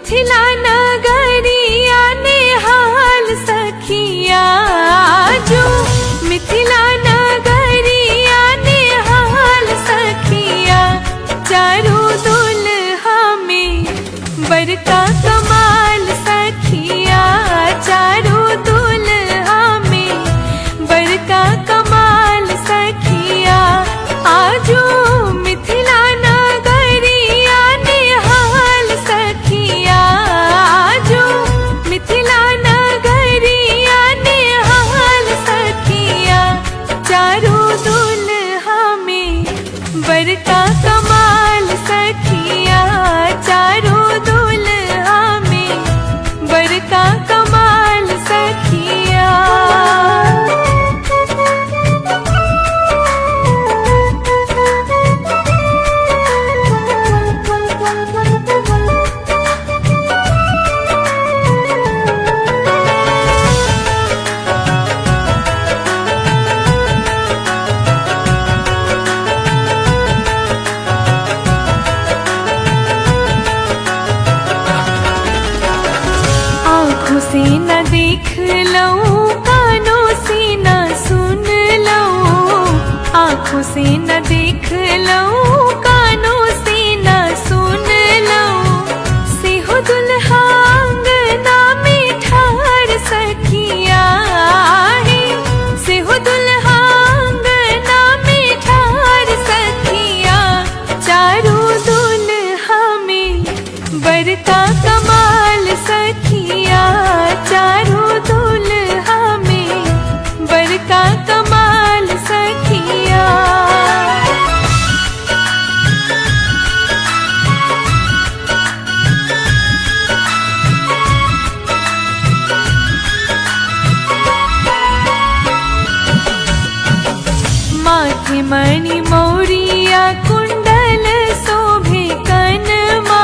मिथिला नगरिया नेहाल सखिया जो मिथिला नगरिया नेहाल सखिया चारों दुल्हा में बड़का कमाल सखिया चारों दुल्हा में बड़का कमाल सखिया आजो मिथिला नगरिया नेहाल सखिया आजो मिथिला नगरिया नेहाल सखिया चारों दुल्हा में बड़का कमाल सखिया चारों दुल्हा में बड़का कमाल सखिया। आँखों से न देख लऊं कानों से न सुन लऊं आँखों से न देख लऊं कानों से न सुन लऊं से हो दुल्हा अंगना में ठाड़ सखिया है से हो दुल्हा अंगना में ठाड़ सखिया चारों दुल्हा में बड़का कमाल सखिया चारों दुल्हा में बड़का कमाल सखिया। माथे मणि मौरिया कुंडल शोभे कनमा